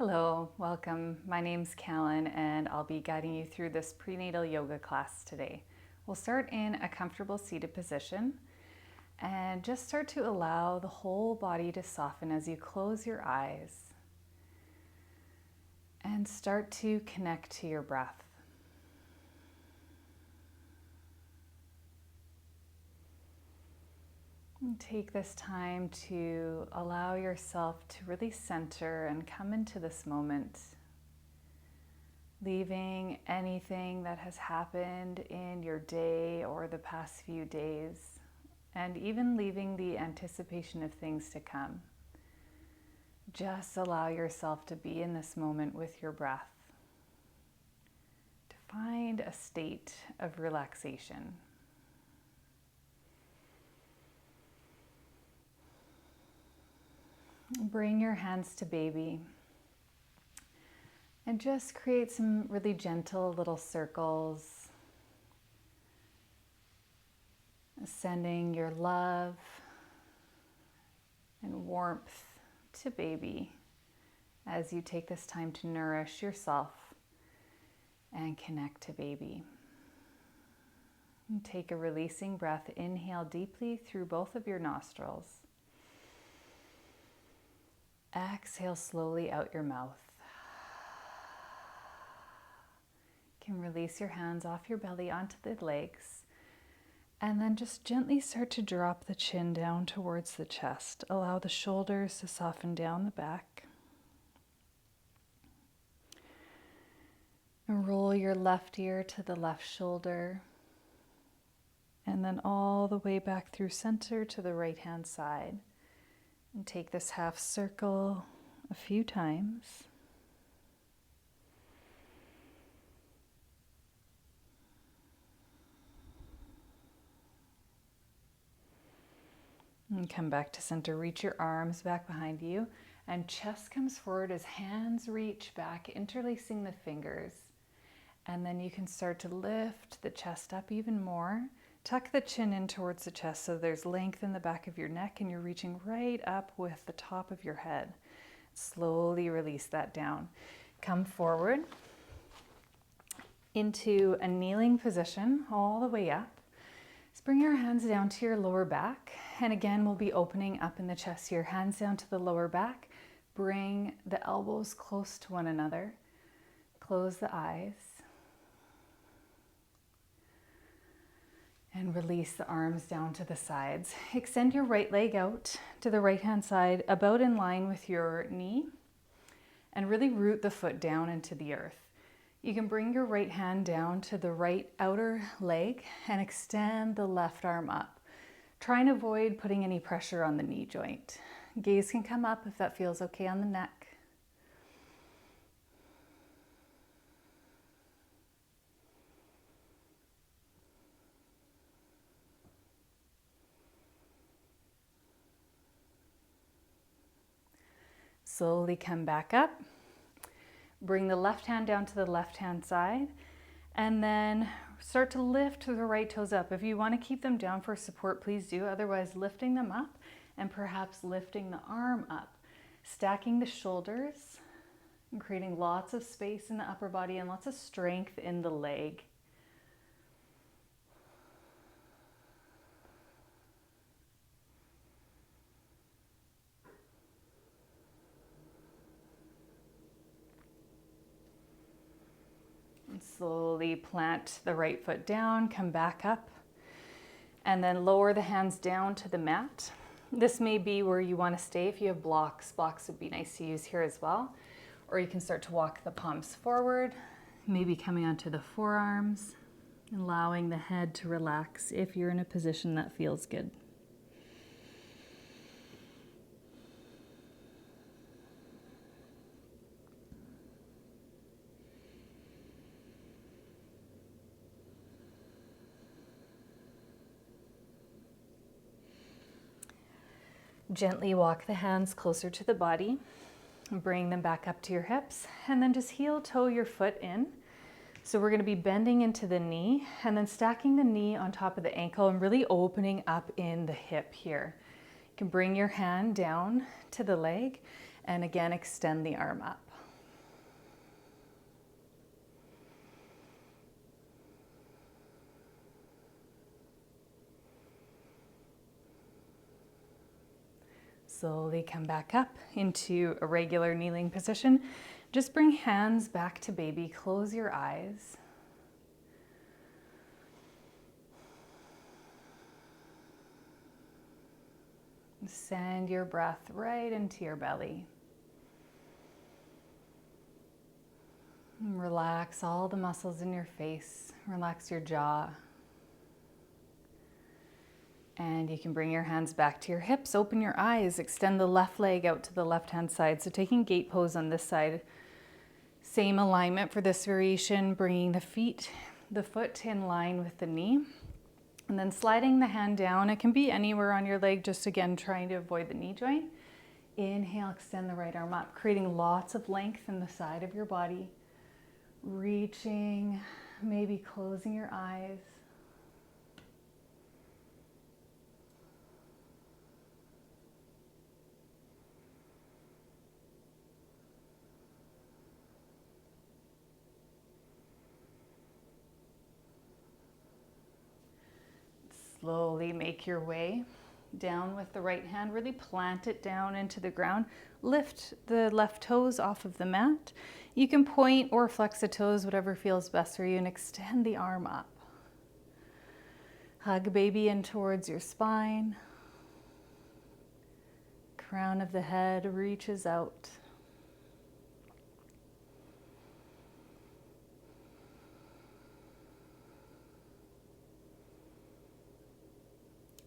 Hello, welcome. My name's Calyn and I'll be guiding you through this prenatal yoga class today. We'll start in a comfortable seated position and just start to allow the whole body to soften as you close your eyes and start to connect to your breath. And take this time to allow yourself to really center and come into this moment, leaving anything that has happened in your day or the past few days, and even leaving the anticipation of things to come. Just allow yourself to be in this moment with your breath, to find a state of relaxation. Bring your hands to baby and just create some really gentle little circles, sending your love and warmth to baby as you take this time to nourish yourself and connect to baby. And take a releasing breath. Inhale deeply through both of your nostrils. Exhale slowly out your mouth. You can release your hands off your belly onto the legs and then just gently start to drop the chin down towards the chest. Allow the shoulders to soften down the back. And roll your left ear to the left shoulder and then all the way back through center to the right hand side. And take this half circle a few times. And come back to center. Reach your arms back behind you and chest comes forward as hands reach back, interlacing the fingers. And then you can start to lift the chest up even more. Tuck the chin in towards the chest so there's length in the back of your neck and you're reaching right up with the top of your head. Slowly release that down. Come forward into a kneeling position all the way up. Just bring your hands down to your lower back. And again, we'll be opening up in the chest here. Hands down to the lower back. Bring the elbows close to one another. Close the eyes. And release the arms down to the sides. Extend your right leg out to the right hand side, about in line with your knee, and really root the foot down into the earth. You can bring your right hand down to the right outer leg and extend the left arm up. Try and avoid putting any pressure on the knee joint. Gaze can come up if that feels okay on the neck. Slowly come back up. Bring the left hand down to the left hand side and then start to lift the right toes up. If you want to keep them down for support, please do. Otherwise, lifting them up and perhaps lifting the arm up. Stacking the shoulders and creating lots of space in the upper body and lots of strength in the leg. Slowly plant the right foot down, come back up, and then lower the hands down to the mat. This may be where you want to stay. If you have blocks, blocks would be nice to use here as well. Or you can start to walk the palms forward, maybe coming onto the forearms, allowing the head to relax if you're in a position that feels good. Gently walk the hands closer to the body, bring them back up to your hips, and then just heel toe your foot in. So we're going to be bending into the knee and then stacking the knee on top of the ankle and really opening up in the hip here. You can bring your hand down to the leg and again extend the arm up. Slowly come back up into a regular kneeling position. Just bring hands back to baby. Close your eyes. Send your breath right into your belly. Relax all the muscles in your face. Relax your jaw. And you can bring your hands back to your hips. Open your eyes. Extend the left leg out to the left-hand side. So taking gate pose on this side. Same alignment for this variation. Bringing the foot in line with the knee. And then sliding the hand down. It can be anywhere on your leg. Just again, trying to avoid the knee joint. Inhale, extend the right arm up. Creating lots of length in the side of your body. Reaching, maybe closing your eyes. Slowly make your way down with the right hand. Really plant it down into the ground. Lift the left toes off of the mat. You can point or flex the toes, whatever feels best for you, and extend the arm up. Hug baby in towards your spine. Crown of the head reaches out.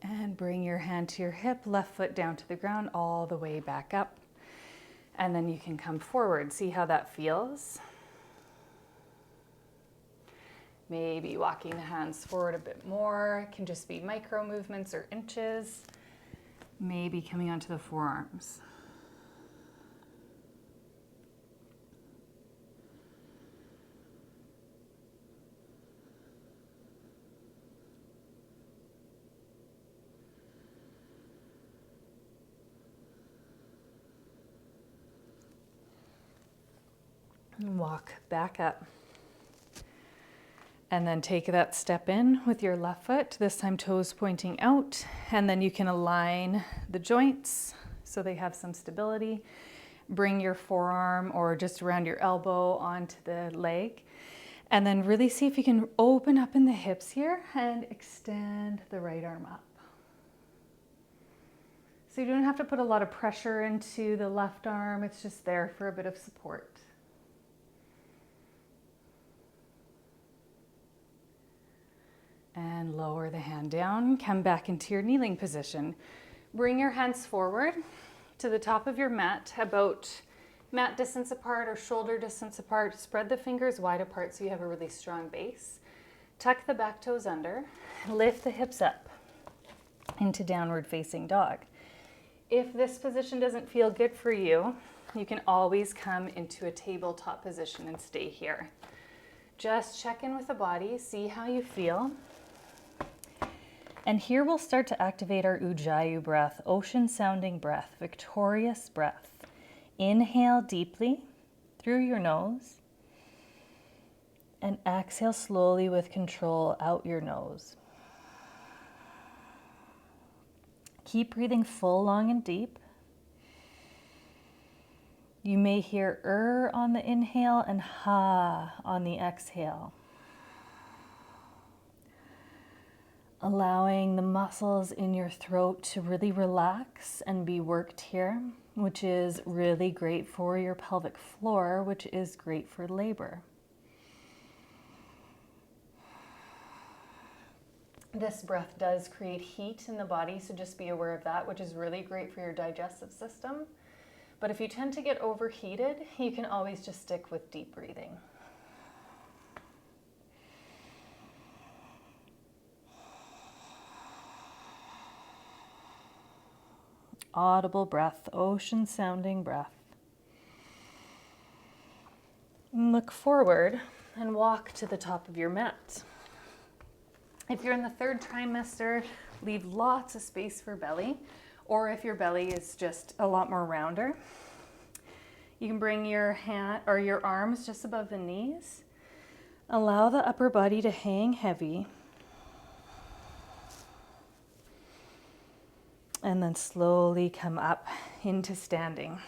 And bring your hand to your hip, left foot down to the ground, all the way back up. And then you can come forward. See how that feels? Maybe walking the hands forward a bit more. It can just be micro movements or inches. Maybe coming onto the forearms. And walk back up. And then take that step in with your left foot, this time toes pointing out. And then you can align the joints so they have some stability. Bring your forearm or just around your elbow onto the leg. And then really see if you can open up in the hips here and extend the right arm up. So you don't have to put a lot of pressure into the left arm. It's just there for a bit of support. And lower the hand down, come back into your kneeling position. Bring your hands forward to the top of your mat, about mat distance apart or shoulder distance apart. Spread the fingers wide apart so you have a really strong base. Tuck the back toes under, lift the hips up into downward facing dog. If this position doesn't feel good for you, you can always come into a tabletop position and stay here. Just check in with the body, see how you feel. And here we'll start to activate our Ujjayi breath, ocean sounding breath, victorious breath. Inhale deeply through your nose and exhale slowly with control out your nose. Keep breathing full, long, and deep. You may hear on the inhale and ha on the exhale. Allowing the muscles in your throat to really relax and be worked here, which is really great for your pelvic floor, which is great for labor. This breath does create heat in the body, so just be aware of that, which is really great for your digestive system. But if you tend to get overheated, you can always just stick with deep breathing. Audible breath, ocean sounding breath. Look forward and walk to the top of your mat. If you're in the third trimester, leave lots of space for belly, or if your belly is just a lot more rounder, you can bring your hand or your arms just above the knees. Allow the upper body to hang heavy. and then slowly come up into standing.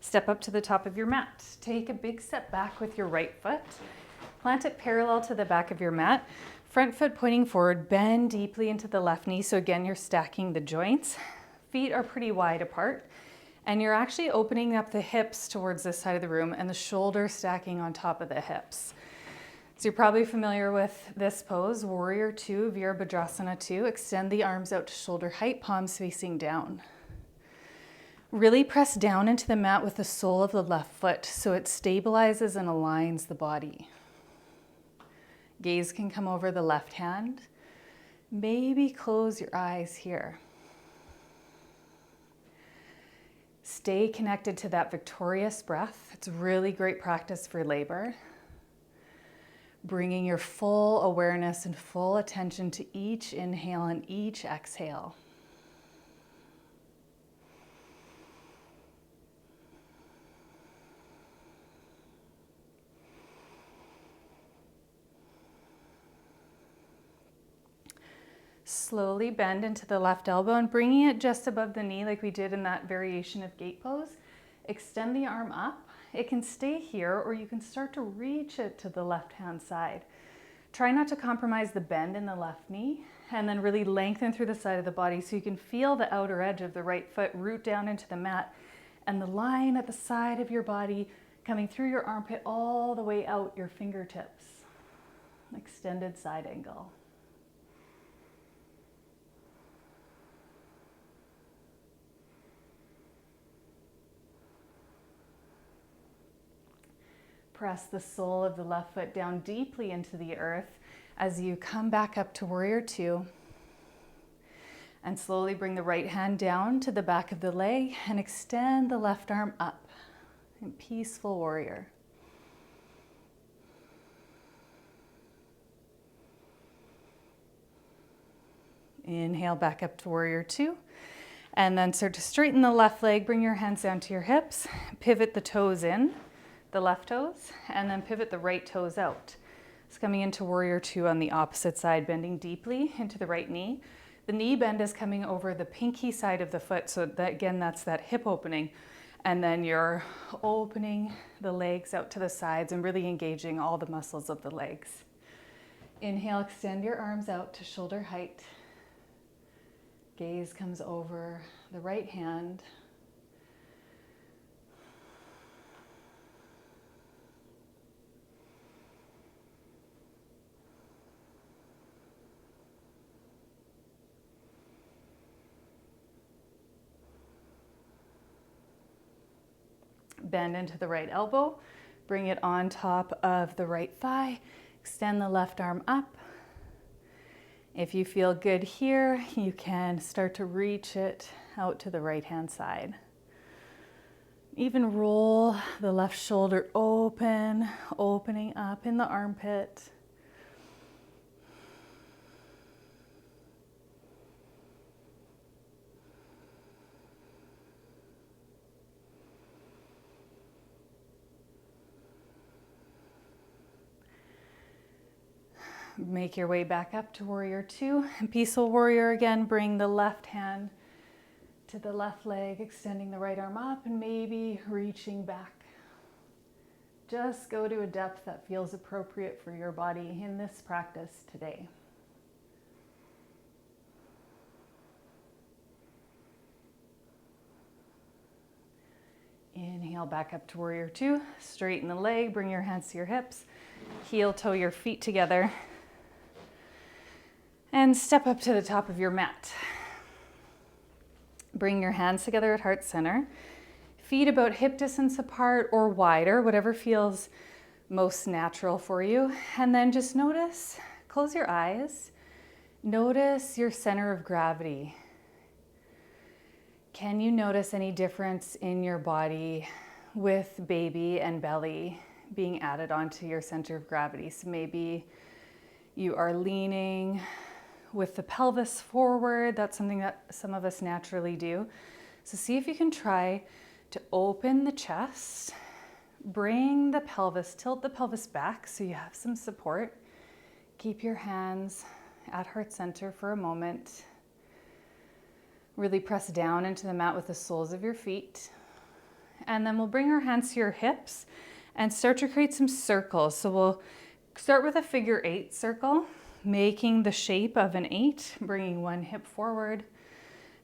Step up to the top of your mat. Take a big step back with your right foot. Plant it parallel to the back of your mat. Front foot pointing forward, bend deeply into the left knee. So again, you're stacking the joints. Feet are pretty wide apart. And you're actually opening up the hips towards this side of the room and the shoulders stacking on top of the hips. So you're probably familiar with this pose, Warrior 2, Virabhadrasana 2. Extend the arms out to shoulder height, palms facing down. Really press down into the mat with the sole of the left foot so it stabilizes and aligns the body. Gaze can come over the left hand. Maybe close your eyes here. Stay connected to that victorious breath. It's really great practice for labor. Bringing your full awareness and full attention to each inhale and each exhale. Slowly bend into the left elbow and bringing it just above the knee like we did in that variation of Gait pose. Extend the arm up. It can stay here or you can start to reach it to the left-hand side. Try not to compromise the bend in the left knee and then really lengthen through the side of the body so you can feel the outer edge of the right foot root down into the mat and the line at the side of your body coming through your armpit all the way out your fingertips. Extended side angle. Press the sole of the left foot down deeply into the earth as you come back up to Warrior 2. And slowly bring the right hand down to the back of the leg and extend the left arm up in Peaceful Warrior. Inhale back up to Warrior 2. And then start to straighten the left leg, bring your hands down to your hips, pivot the toes in. The left toes, and then pivot the right toes out. It's coming into Warrior 2 on the opposite side, bending deeply into the right knee. The knee bend is coming over the pinky side of the foot, so that, again, that's that hip opening. And then you're opening the legs out to the sides and really engaging all the muscles of the legs. Inhale, extend your arms out to shoulder height. Gaze comes over the right hand. Bend into the right elbow, bring it on top of the right thigh, extend the left arm up. If you feel good here, you can start to reach it out to the right hand side. Even roll the left shoulder open, opening up in the armpit. Make your way back up to Warrior 2. Peaceful Warrior again, bring the left hand to the left leg, extending the right arm up and maybe reaching back. Just go to a depth that feels appropriate for your body in this practice today. Inhale back up to Warrior 2. Straighten the leg, bring your hands to your hips. Heel toe your feet together. And step up to the top of your mat. Bring your hands together at heart center. Feet about hip distance apart or wider, whatever feels most natural for you. And then just notice, close your eyes. Notice your center of gravity. Can you notice any difference in your body with baby and belly being added onto your center of gravity? So maybe you are leaning with the pelvis forward. That's something that some of us naturally do. So see if you can try to open the chest, bring the pelvis, tilt the pelvis back so you have some support. Keep your hands at heart center for a moment. Really press down into the mat with the soles of your feet. And then we'll bring our hands to your hips and start to create some circles. So we'll start with a figure 8 circle, making the shape of an 8, bringing one hip forward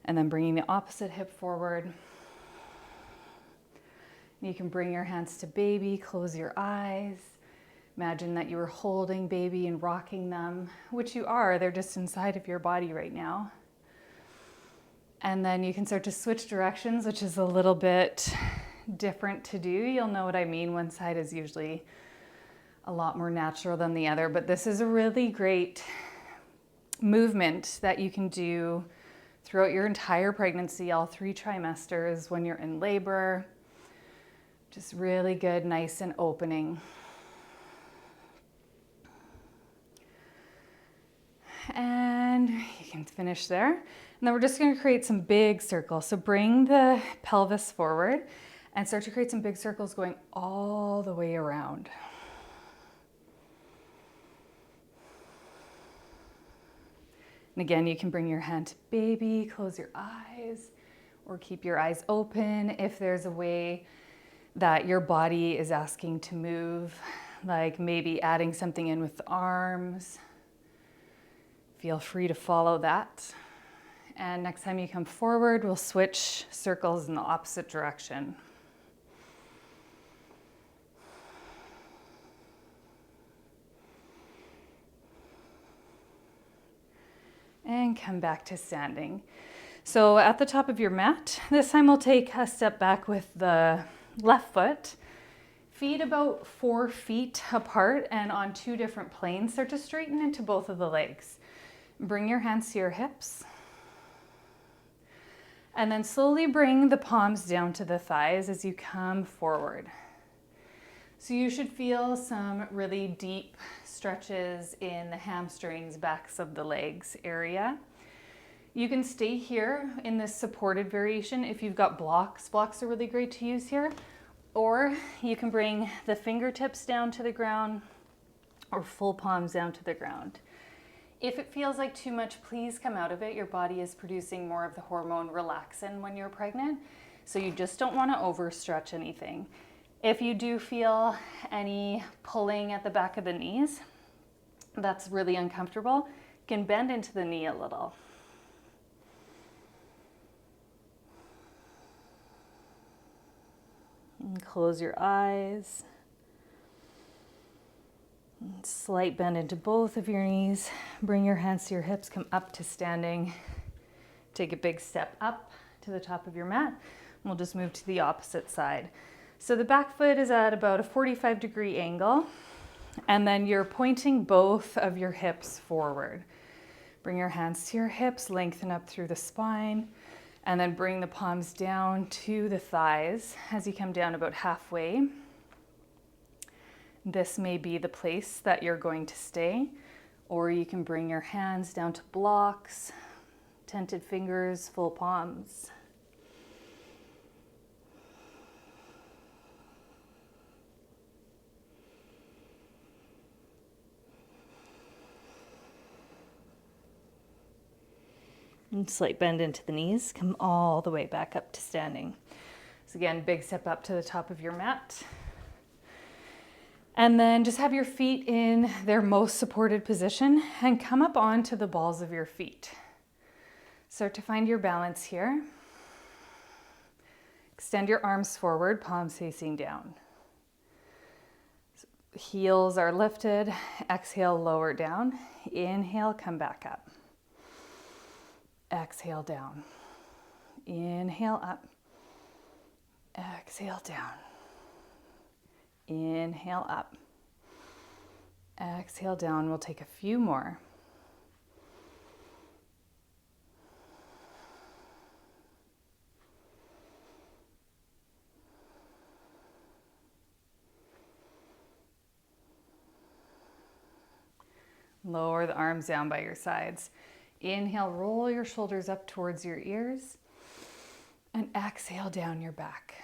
and then bringing the opposite hip forward. You can bring your hands to baby, close your eyes. Imagine that you were holding baby and rocking them, which you are, they're just inside of your body right now. And then you can start to switch directions, which is a little bit different to do. You'll know what I mean. One side is usually a lot more natural than the other, but this is a really great movement that you can do throughout your entire pregnancy, all 3 trimesters, when you're in labor. Just really good, nice and opening. And you can finish there. And then we're just going to create some big circles. So bring the pelvis forward and start to create some big circles going all the way around. And again, you can bring your hand to baby, close your eyes, or keep your eyes open if there's a way that your body is asking to move, like maybe adding something in with the arms. Feel free to follow that. And next time you come forward, we'll switch circles in the opposite direction. And come back to standing. So at the top of your mat, this time we'll take a step back with the left foot, feet about 4 feet apart and on 2 different planes. Start to straighten into both of the legs. Bring your hands to your hips. And then slowly bring the palms down to the thighs as you come forward. So you should feel some really deep stretches in the hamstrings, backs of the legs area. You can stay here in this supported variation if you've got blocks. Blocks are really great to use here. Or you can bring the fingertips down to the ground or full palms down to the ground. If it feels like too much, please come out of it. Your body is producing more of the hormone relaxin when you're pregnant, so you just don't want to overstretch anything. If you do feel any pulling at the back of the knees, that's really uncomfortable, you can bend into the knee a little. And close your eyes. Slight bend into both of your knees. Bring your hands to your hips, come up to standing. Take a big step up to the top of your mat. We'll just move to the opposite side. So the back foot is at about a 45-degree angle, and then you're pointing both of your hips forward. Bring your hands to your hips, lengthen up through the spine, and then bring the palms down to the thighs as you come down about halfway. This may be the place that you're going to stay, or you can bring your hands down to blocks, tented fingers, full palms. And slight bend into the knees, come all the way back up to standing. So again, big step up to the top of your mat. And then just have your feet in their most supported position and come up onto the balls of your feet. Start to find your balance here. Extend your arms forward, palms facing down. Heels are lifted. Exhale, lower down. Inhale, come back up. Exhale, down. Inhale, up. Exhale, down. Inhale, up. Exhale, down. We'll take a few more. Lower the arms down by your sides. Inhale, roll your shoulders up towards your ears, and exhale down your back.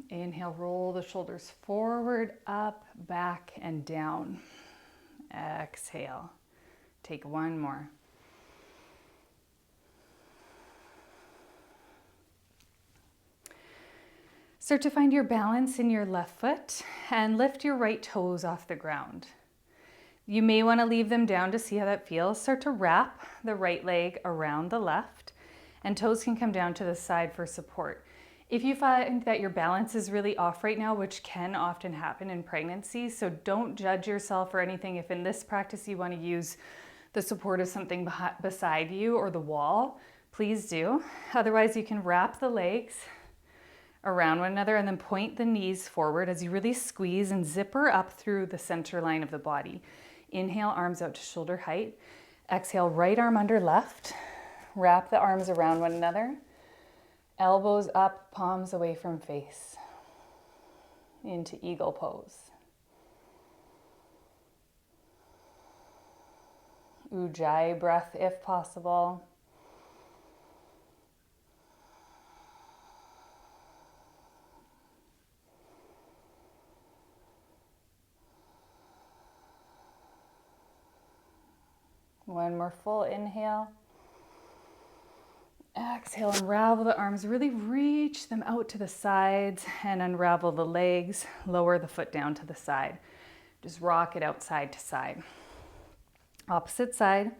Inhale, roll the shoulders forward, up, back, and down. Exhale. Take one more. Start to find your balance in your left foot and lift your right toes off the ground. You may want to leave them down to see how that feels. Start to wrap the right leg around the left, and toes can come down to the side for support. If you find that your balance is really off right now, which can often happen in pregnancy, so don't judge yourself or anything. If in this practice you want to use the support of something beside you or the wall, please do. Otherwise, you can wrap the legs around one another and then point the knees forward as you really squeeze and zipper up through the center line of the body. Inhale, arms out to shoulder height. Exhale, right arm under left. Wrap the arms around one another. Elbows up, palms away from face. Into eagle pose. Ujjayi breath if possible. One more full inhale. Exhale, unravel the arms, really reach them out to the sides and unravel the legs, lower the foot down to the side. Just rock it out side to side. Opposite side,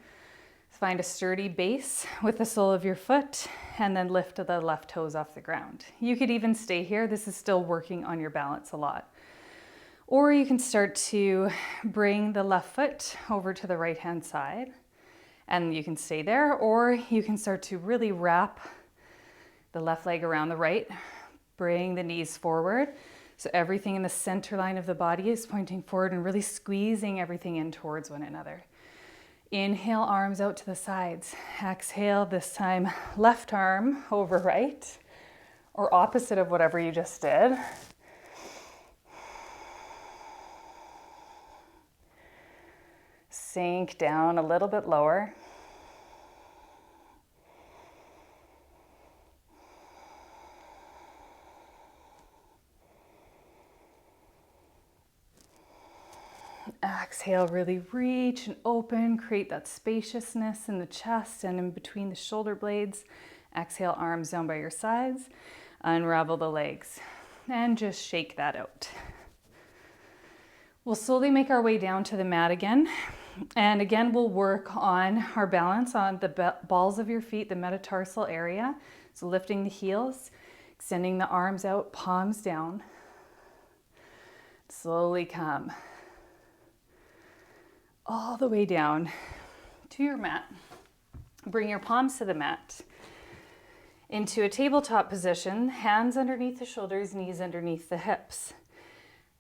find a sturdy base with the sole of your foot and then lift the left toes off the ground. You could even stay here. This is still working on your balance a lot. Or you can start to bring the left foot over to the right-hand side and you can stay there, or you can start to really wrap the left leg around the right, bring the knees forward. So everything in the center line of the body is pointing forward and really squeezing everything in towards one another. Inhale, arms out to the sides. Exhale, this time left arm over right, or opposite of whatever you just did. Sink down a little bit lower. Exhale, really reach and open, create that spaciousness in the chest and in between the shoulder blades. Exhale, arms down by your sides. Unravel the legs and just shake that out. We'll slowly make our way down to the mat again. And again, we'll work on our balance on the balls of your feet, the metatarsal area. So lifting the heels, extending the arms out, palms down. Slowly come all the way down to your mat. Bring your palms to the mat. Into a tabletop position, hands underneath the shoulders, knees underneath the hips.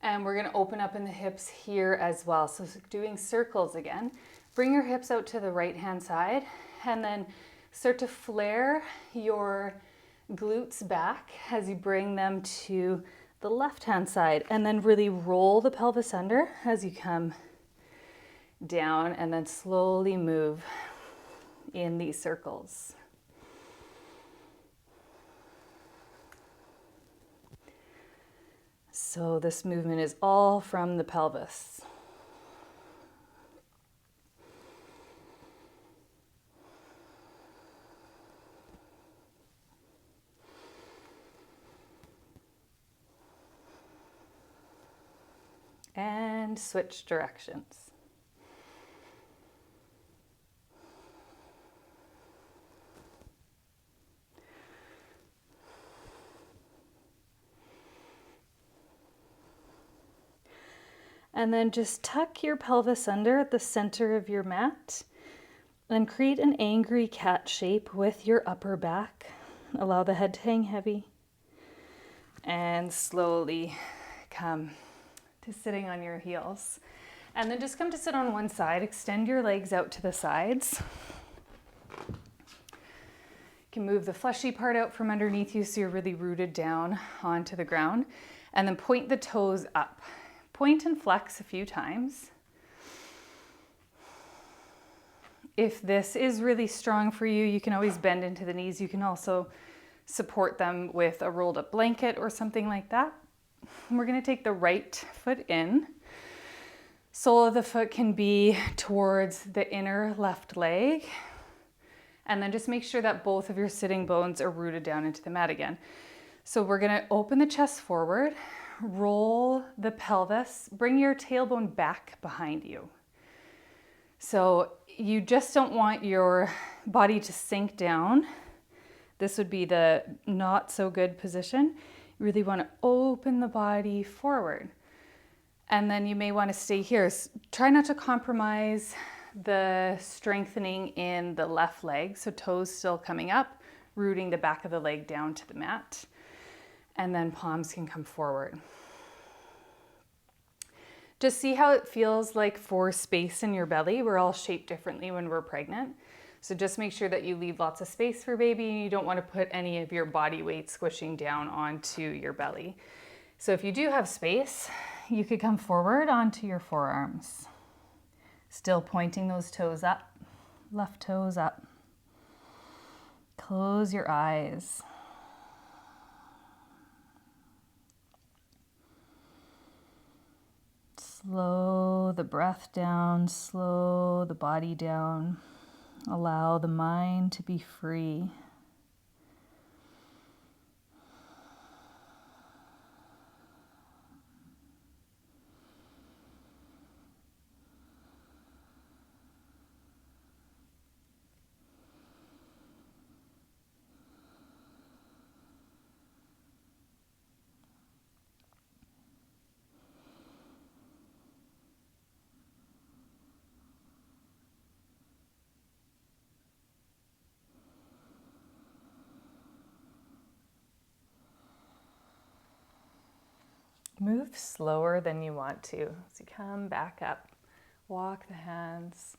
And we're going to open up in the hips here as well. So doing circles again. Bring your hips out to the right-hand side and then start to flare your glutes back as you bring them to the left-hand side. And then really roll the pelvis under as you come down and then slowly move in these circles. So this movement is all from the pelvis. And switch directions. And then just tuck your pelvis under at the center of your mat and create an angry cat shape with your upper back. Allow the head to hang heavy and slowly come to sitting on your heels. And then just come to sit on one side. Extend your legs out to the sides. You can move the fleshy part out from underneath you so you're really rooted down onto the ground. And then point the toes up. Point and flex a few times. If this is really strong for you, you can always bend into the knees. You can also support them with a rolled up blanket or something like that. And we're going to take the right foot in. Sole of the foot can be towards the inner left leg. And then just make sure that both of your sitting bones are rooted down into the mat again. So we're gonna open the chest forward, roll the pelvis, bring your tailbone back behind you. So you just don't want your body to sink down. This would be the not so good position. You really want to open the body forward. And then you may want to stay here. Try not to compromise the strengthening in the left leg. So toes still coming up, rooting the back of the leg down to the mat. And then palms can come forward. Just see how it feels like for space in your belly. We're all shaped differently when we're pregnant. So just make sure that you leave lots of space for baby. You don't want to put any of your body weight squishing down onto your belly. So if you do have space, you could come forward onto your forearms. Still pointing those toes up, left toes up. Close your eyes. Slow the breath down, slow the body down. Allow the mind to be free. Move slower than you want to. So come back up, walk the hands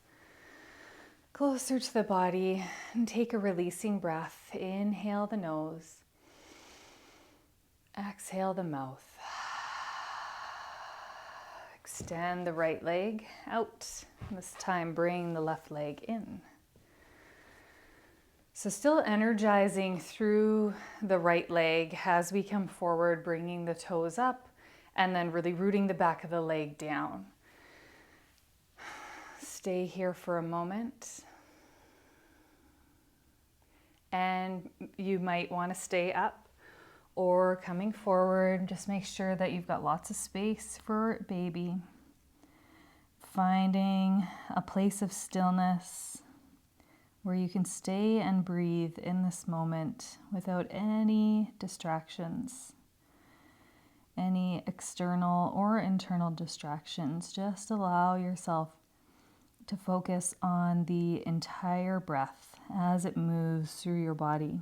closer to the body and take a releasing breath. Inhale the nose, exhale the mouth. Extend the right leg out. This time bring the left leg in. So still energizing through the right leg as we come forward, bringing the toes up and then really rooting the back of the leg down. Stay here for a moment. And you might want to stay up or coming forward. Just make sure that you've got lots of space for baby. Finding a place of stillness where you can stay and breathe in this moment without any distractions, any external or internal distractions. Just allow yourself to focus on the entire breath as it moves through your body.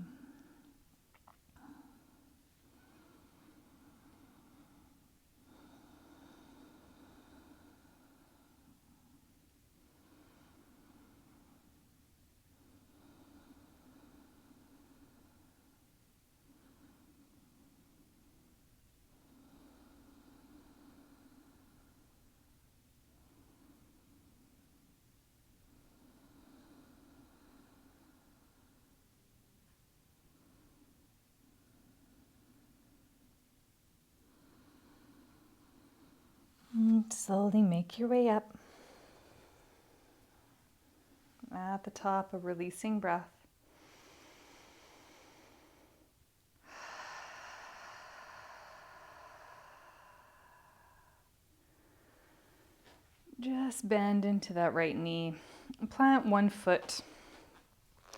Slowly make your way up. At the top, a releasing breath. Just bend into that right knee. Plant one foot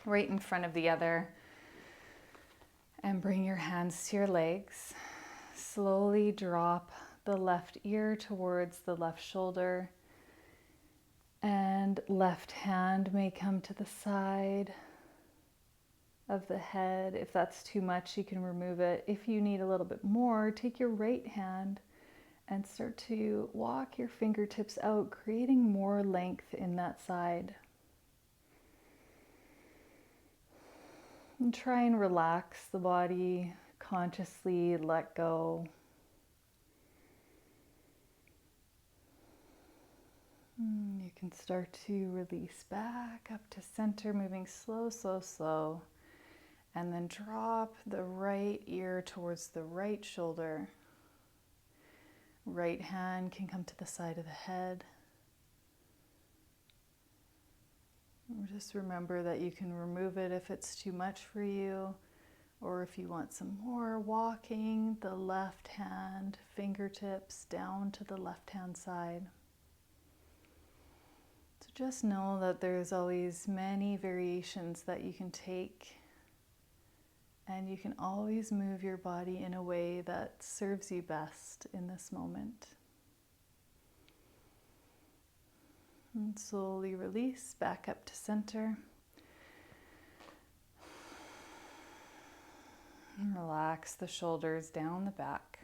right in front of the other. And bring your hands to your legs. Slowly drop the left ear towards the left shoulder. And left hand may come to the side of the head. If that's too much, you can remove it. If you need a little bit more, take your right hand and start to walk your fingertips out, creating more length in that side. And try and relax the body, consciously let go. You can start to release back up to center, moving slow, slow, slow. And then drop the right ear towards the right shoulder. Right hand can come to the side of the head. Just remember that you can remove it if it's too much for you, Or if you want some more, walking the left hand fingertips down to the left hand side. So just know that there's always many variations that you can take, and you can always move your body in a way that serves you best in this moment. And slowly release back up to center. And relax the shoulders down the back.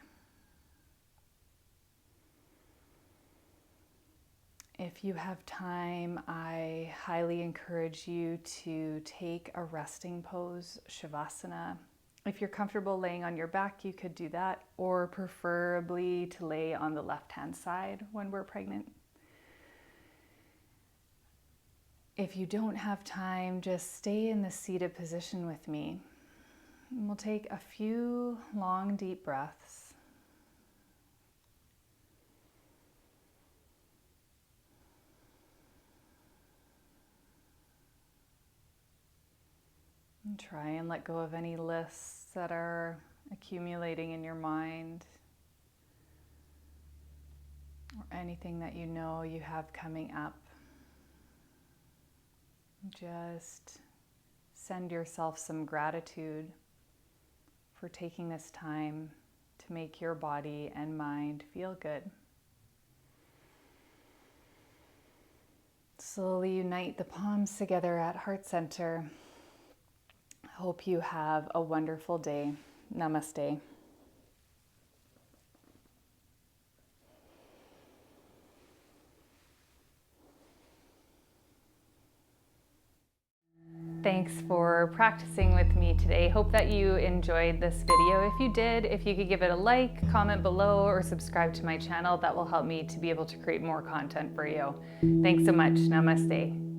If you have time, I highly encourage you to take a resting pose, Shavasana. If you're comfortable laying on your back, you could do that, or preferably to lay on the left-hand side when we're pregnant. If you don't have time, just stay in the seated position with me. And we'll take a few long, deep breaths. And try and let go of any lists that are accumulating in your mind, or anything that you know you have coming up. Just send yourself some gratitude for taking this time to make your body and mind feel good. Slowly unite the palms together at heart center. Hope you have a wonderful day. Namaste. Thanks for practicing with me today. Hope that you enjoyed this video. If you did, if you could give it a like, comment below, or subscribe to my channel, that will help me to be able to create more content for you. Thanks so much. Namaste.